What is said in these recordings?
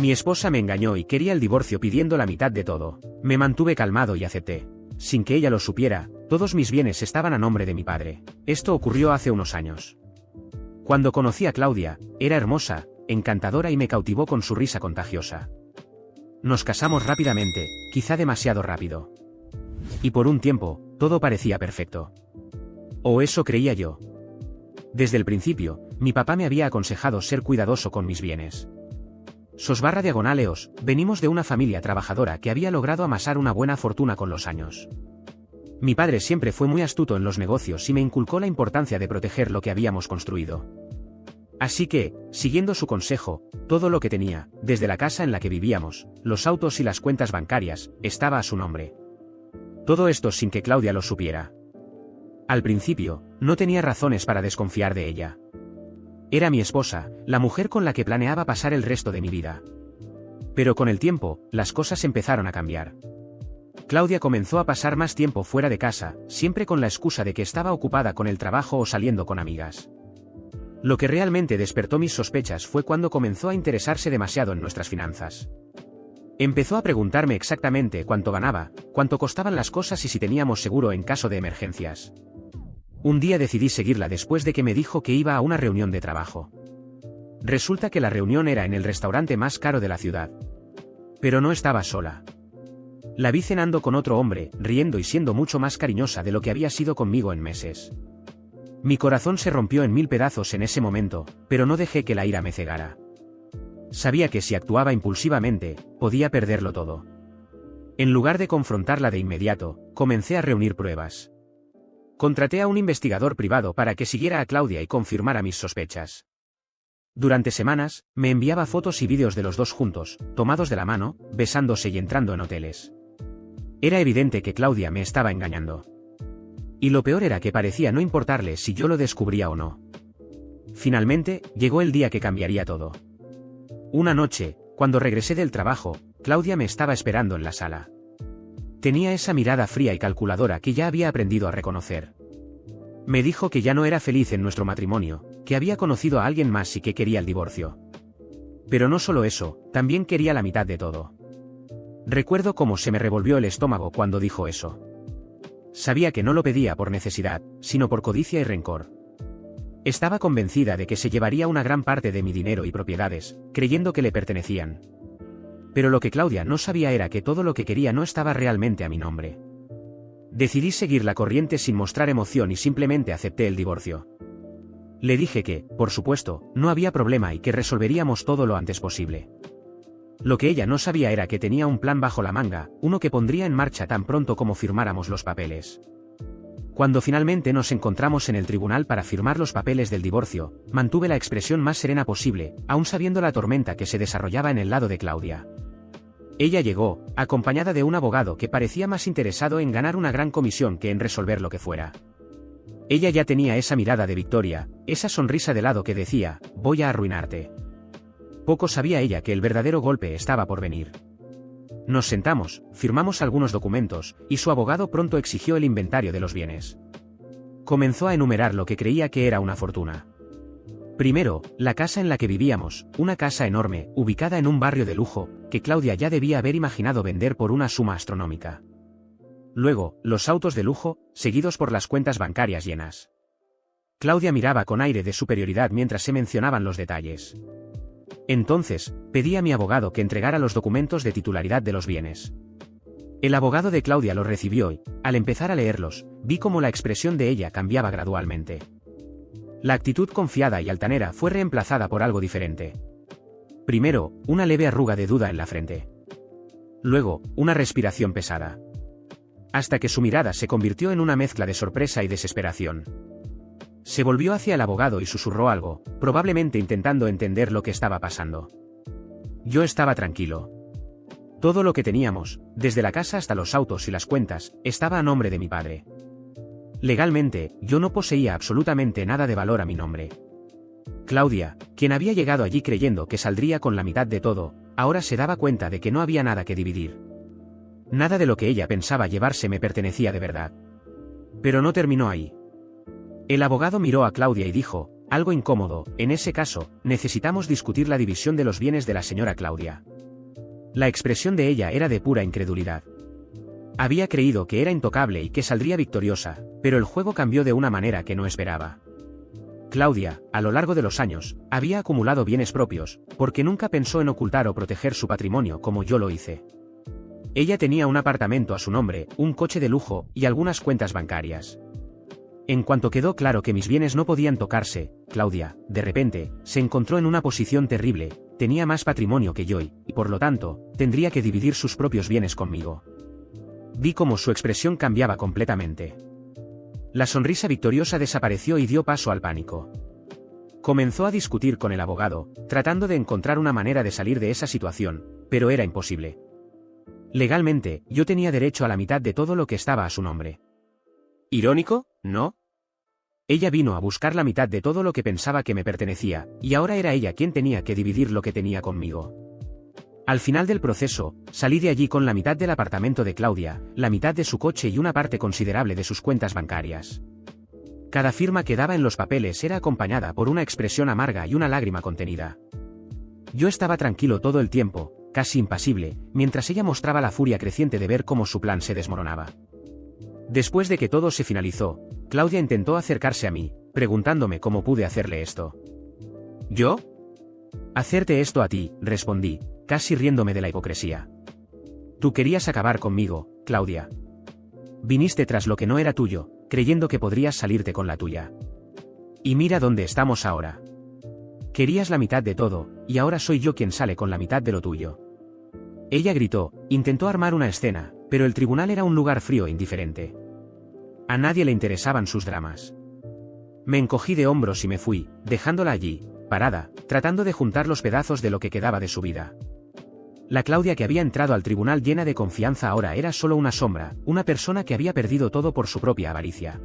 Mi esposa me engañó y quería el divorcio pidiendo la mitad de todo. Me mantuve calmado y acepté. Sin que ella lo supiera, todos mis bienes estaban a nombre de mi padre. Esto ocurrió hace unos años. Cuando conocí a Claudia, era hermosa, encantadora y me cautivó con su risa contagiosa. Nos casamos rápidamente, quizá demasiado rápido. Y por un tiempo, todo parecía perfecto. O eso creía yo. Desde el principio, mi papá me había aconsejado ser cuidadoso con mis bienes. /EOS, venimos de una familia trabajadora que había logrado amasar una buena fortuna con los años. Mi padre siempre fue muy astuto en los negocios y me inculcó la importancia de proteger lo que habíamos construido. Así que, siguiendo su consejo, todo lo que tenía, desde la casa en la que vivíamos, los autos y las cuentas bancarias, estaba a su nombre. Todo esto sin que Claudia lo supiera. Al principio, no tenía razones para desconfiar de ella. Era mi esposa, la mujer con la que planeaba pasar el resto de mi vida. Pero con el tiempo, las cosas empezaron a cambiar. Claudia comenzó a pasar más tiempo fuera de casa, siempre con la excusa de que estaba ocupada con el trabajo o saliendo con amigas. Lo que realmente despertó mis sospechas fue cuando comenzó a interesarse demasiado en nuestras finanzas. Empezó a preguntarme exactamente cuánto ganaba, cuánto costaban las cosas y si teníamos seguro en caso de emergencias. Un día decidí seguirla después de que me dijo que iba a una reunión de trabajo. Resulta que la reunión era en el restaurante más caro de la ciudad. Pero no estaba sola. La vi cenando con otro hombre, riendo y siendo mucho más cariñosa de lo que había sido conmigo en meses. Mi corazón se rompió en 1000 pedazos en ese momento, pero no dejé que la ira me cegara. Sabía que si actuaba impulsivamente, podía perderlo todo. En lugar de confrontarla de inmediato, comencé a reunir pruebas. Contraté a un investigador privado para que siguiera a Claudia y confirmara mis sospechas. Durante semanas, me enviaba fotos y vídeos de los dos juntos, tomados de la mano, besándose y entrando en hoteles. Era evidente que Claudia me estaba engañando. Y lo peor era que parecía no importarle si yo lo descubría o no. Finalmente, llegó el día que cambiaría todo. Una noche, cuando regresé del trabajo, Claudia me estaba esperando en la sala. Tenía esa mirada fría y calculadora que ya había aprendido a reconocer. Me dijo que ya no era feliz en nuestro matrimonio, que había conocido a alguien más y que quería el divorcio. Pero no solo eso, también quería la mitad de todo. Recuerdo cómo se me revolvió el estómago cuando dijo eso. Sabía que no lo pedía por necesidad, sino por codicia y rencor. Estaba convencida de que se llevaría una gran parte de mi dinero y propiedades, creyendo que le pertenecían. Pero lo que Claudia no sabía era que todo lo que quería no estaba realmente a mi nombre. Decidí seguir la corriente sin mostrar emoción y simplemente acepté el divorcio. Le dije que, por supuesto, no había problema y que resolveríamos todo lo antes posible. Lo que ella no sabía era que tenía un plan bajo la manga, uno que pondría en marcha tan pronto como firmáramos los papeles. Cuando finalmente nos encontramos en el tribunal para firmar los papeles del divorcio, mantuve la expresión más serena posible, aún sabiendo la tormenta que se desarrollaba en el lado de Claudia. Ella llegó, acompañada de un abogado que parecía más interesado en ganar una gran comisión que en resolver lo que fuera. Ella ya tenía esa mirada de victoria, esa sonrisa de lado que decía, voy a arruinarte. Poco sabía ella que el verdadero golpe estaba por venir. Nos sentamos, firmamos algunos documentos, y su abogado pronto exigió el inventario de los bienes. Comenzó a enumerar lo que creía que era una fortuna. Primero, la casa en la que vivíamos, una casa enorme, ubicada en un barrio de lujo, que Claudia ya debía haber imaginado vender por una suma astronómica. Luego, los autos de lujo, seguidos por las cuentas bancarias llenas. Claudia miraba con aire de superioridad mientras se mencionaban los detalles. Entonces, pedí a mi abogado que entregara los documentos de titularidad de los bienes. El abogado de Claudia los recibió y, al empezar a leerlos, vi cómo la expresión de ella cambiaba gradualmente. La actitud confiada y altanera fue reemplazada por algo diferente. Primero, una leve arruga de duda en la frente. Luego, una respiración pesada. Hasta que su mirada se convirtió en una mezcla de sorpresa y desesperación. Se volvió hacia el abogado y susurró algo, probablemente intentando entender lo que estaba pasando. Yo estaba tranquilo. Todo lo que teníamos, desde la casa hasta los autos y las cuentas, estaba a nombre de mi padre. Legalmente, yo no poseía absolutamente nada de valor a mi nombre. Claudia, quien había llegado allí creyendo que saldría con la mitad de todo, ahora se daba cuenta de que no había nada que dividir. Nada de lo que ella pensaba llevarse me pertenecía de verdad. Pero no terminó ahí. El abogado miró a Claudia y dijo, Algo incómodo. En ese caso, necesitamos discutir la división de los bienes de la señora Claudia. La expresión de ella era de pura incredulidad. Había creído que era intocable y que saldría victoriosa, pero el juego cambió de una manera que no esperaba. Claudia, a lo largo de los años, había acumulado bienes propios, porque nunca pensó en ocultar o proteger su patrimonio como yo lo hice. Ella tenía un apartamento a su nombre, un coche de lujo y algunas cuentas bancarias. En cuanto quedó claro que mis bienes no podían tocarse, Claudia, de repente, se encontró en una posición terrible, tenía más patrimonio que yo y, por lo tanto, tendría que dividir sus propios bienes conmigo. Vi cómo su expresión cambiaba completamente. La sonrisa victoriosa desapareció y dio paso al pánico. Comenzó a discutir con el abogado, tratando de encontrar una manera de salir de esa situación, pero era imposible. Legalmente, yo tenía derecho a la mitad de todo lo que estaba a su nombre. ¿Irónico, no? Ella vino a buscar la mitad de todo lo que pensaba que me pertenecía, y ahora era ella quien tenía que dividir lo que tenía conmigo. Al final del proceso, salí de allí con la mitad del apartamento de Claudia, la mitad de su coche y una parte considerable de sus cuentas bancarias. Cada firma que daba en los papeles era acompañada por una expresión amarga y una lágrima contenida. Yo estaba tranquilo todo el tiempo, casi impasible, mientras ella mostraba la furia creciente de ver cómo su plan se desmoronaba. Después de que todo se finalizó, Claudia intentó acercarse a mí, preguntándome cómo pude hacerle esto. ¿Yo? Hacerte esto a ti, respondí, casi riéndome de la hipocresía. Tú querías acabar conmigo, Claudia. Viniste tras lo que no era tuyo, creyendo que podrías salirte con la tuya. Y mira dónde estamos ahora. Querías la mitad de todo, y ahora soy yo quien sale con la mitad de lo tuyo. Ella gritó, intentó armar una escena, pero el tribunal era un lugar frío e indiferente. A nadie le interesaban sus dramas. Me encogí de hombros y me fui, dejándola allí, parada, tratando de juntar los pedazos de lo que quedaba de su vida. La Claudia que había entrado al tribunal llena de confianza ahora era solo una sombra, una persona que había perdido todo por su propia avaricia.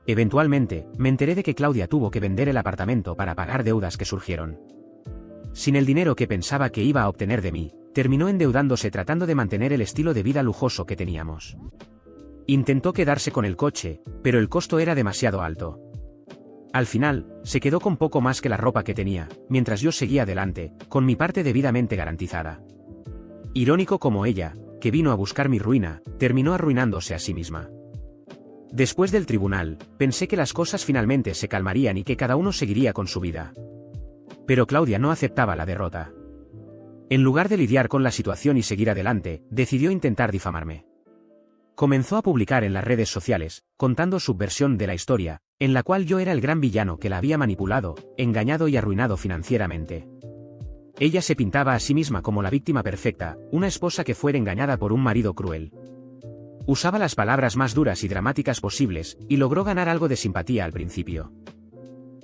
Eventualmente, me enteré de que Claudia tuvo que vender el apartamento para pagar deudas que surgieron. Sin el dinero que pensaba que iba a obtener de mí, terminó endeudándose tratando de mantener el estilo de vida lujoso que teníamos. Intentó quedarse con el coche, pero el costo era demasiado alto. Al final, se quedó con poco más que la ropa que tenía, mientras yo seguía adelante, con mi parte debidamente garantizada. Irónico como ella, que vino a buscar mi ruina, terminó arruinándose a sí misma. Después del tribunal, pensé que las cosas finalmente se calmarían y que cada uno seguiría con su vida. Pero Claudia no aceptaba la derrota. En lugar de lidiar con la situación y seguir adelante, decidió intentar difamarme. Comenzó a publicar en las redes sociales, contando su versión de la historia, en la cual yo era el gran villano que la había manipulado, engañado y arruinado financieramente. Ella se pintaba a sí misma como la víctima perfecta, una esposa que fuera engañada por un marido cruel. Usaba las palabras más duras y dramáticas posibles, y logró ganar algo de simpatía al principio.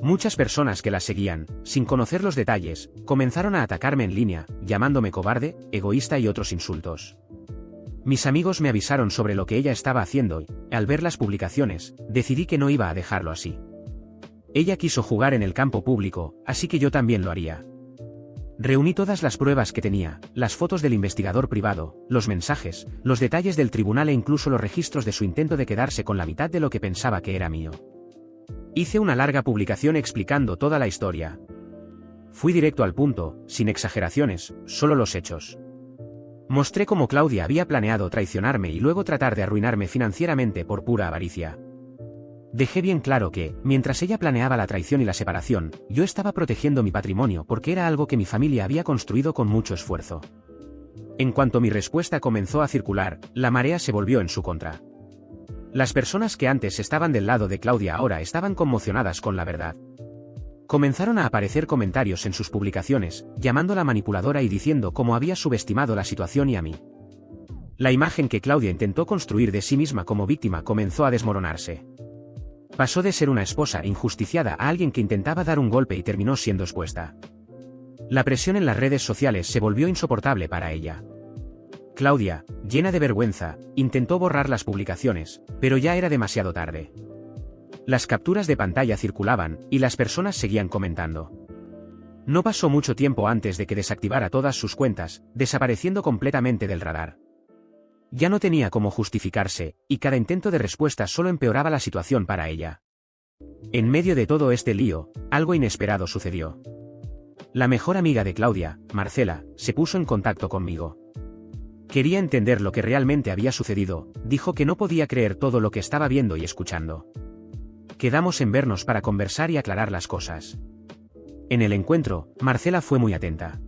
Muchas personas que la seguían, sin conocer los detalles, comenzaron a atacarme en línea, llamándome cobarde, egoísta y otros insultos. Mis amigos me avisaron sobre lo que ella estaba haciendo y, al ver las publicaciones, decidí que no iba a dejarlo así. Ella quiso jugar en el campo público, así que yo también lo haría. Reuní todas las pruebas que tenía, las fotos del investigador privado, los mensajes, los detalles del tribunal e incluso los registros de su intento de quedarse con la mitad de lo que pensaba que era mío. Hice una larga publicación explicando toda la historia. Fui directo al punto, sin exageraciones, solo los hechos. Mostré cómo Claudia había planeado traicionarme y luego tratar de arruinarme financieramente por pura avaricia. Dejé bien claro que, mientras ella planeaba la traición y la separación, yo estaba protegiendo mi patrimonio porque era algo que mi familia había construido con mucho esfuerzo. En cuanto mi respuesta comenzó a circular, la marea se volvió en su contra. Las personas que antes estaban del lado de Claudia ahora estaban conmocionadas con la verdad. Comenzaron a aparecer comentarios en sus publicaciones, llamándola manipuladora y diciendo cómo había subestimado la situación y a mí. La imagen que Claudia intentó construir de sí misma como víctima comenzó a desmoronarse. Pasó de ser una esposa injusticiada a alguien que intentaba dar un golpe y terminó siendo expuesta. La presión en las redes sociales se volvió insoportable para ella. Claudia, llena de vergüenza, intentó borrar las publicaciones, pero ya era demasiado tarde. Las capturas de pantalla circulaban, y las personas seguían comentando. No pasó mucho tiempo antes de que desactivara todas sus cuentas, desapareciendo completamente del radar. Ya no tenía cómo justificarse, y cada intento de respuesta solo empeoraba la situación para ella. En medio de todo este lío, algo inesperado sucedió. La mejor amiga de Claudia, Marcela, se puso en contacto conmigo. Quería entender lo que realmente había sucedido, dijo que no podía creer todo lo que estaba viendo y escuchando. Quedamos en vernos para conversar y aclarar las cosas. En el encuentro, Marcela fue muy atenta.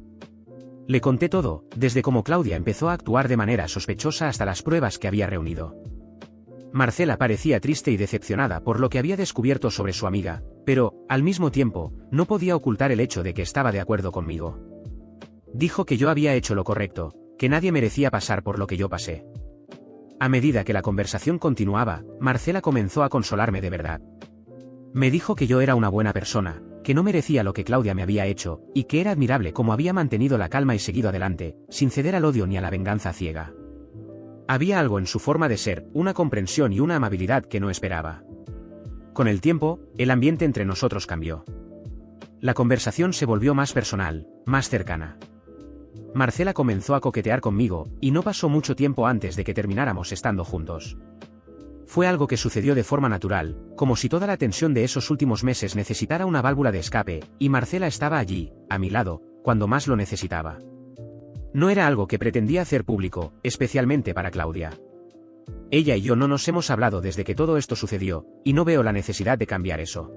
Le conté todo, desde cómo Claudia empezó a actuar de manera sospechosa hasta las pruebas que había reunido. Marcela parecía triste y decepcionada por lo que había descubierto sobre su amiga, pero, al mismo tiempo, no podía ocultar el hecho de que estaba de acuerdo conmigo. Dijo que yo había hecho lo correcto, que nadie merecía pasar por lo que yo pasé. A medida que la conversación continuaba, Marcela comenzó a consolarme de verdad. Me dijo que yo era una buena persona, que no merecía lo que Claudia me había hecho, y que era admirable cómo había mantenido la calma y seguido adelante, sin ceder al odio ni a la venganza ciega. Había algo en su forma de ser, una comprensión y una amabilidad que no esperaba. Con el tiempo, el ambiente entre nosotros cambió. La conversación se volvió más personal, más cercana. Marcela comenzó a coquetear conmigo, y no pasó mucho tiempo antes de que termináramos estando juntos. Fue algo que sucedió de forma natural, como si toda la tensión de esos últimos meses necesitara una válvula de escape, y Marcela estaba allí, a mi lado, cuando más lo necesitaba. No era algo que pretendía hacer público, especialmente para Claudia. Ella y yo no nos hemos hablado desde que todo esto sucedió, y no veo la necesidad de cambiar eso.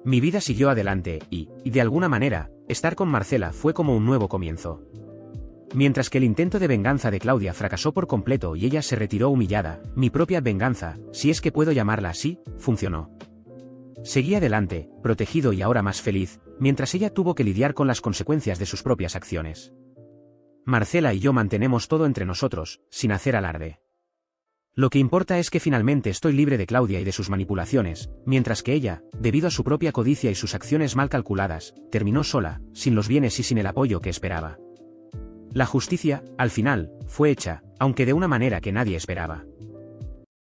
Mi vida siguió adelante, y de alguna manera, estar con Marcela fue como un nuevo comienzo. Mientras que el intento de venganza de Claudia fracasó por completo y ella se retiró humillada, mi propia venganza, si es que puedo llamarla así, funcionó. Seguí adelante, protegido y ahora más feliz, mientras ella tuvo que lidiar con las consecuencias de sus propias acciones. Marcela y yo mantenemos todo entre nosotros, sin hacer alarde. Lo que importa es que finalmente estoy libre de Claudia y de sus manipulaciones, mientras que ella, debido a su propia codicia y sus acciones mal calculadas, terminó sola, sin los bienes y sin el apoyo que esperaba. La justicia, al final, fue hecha, aunque de una manera que nadie esperaba.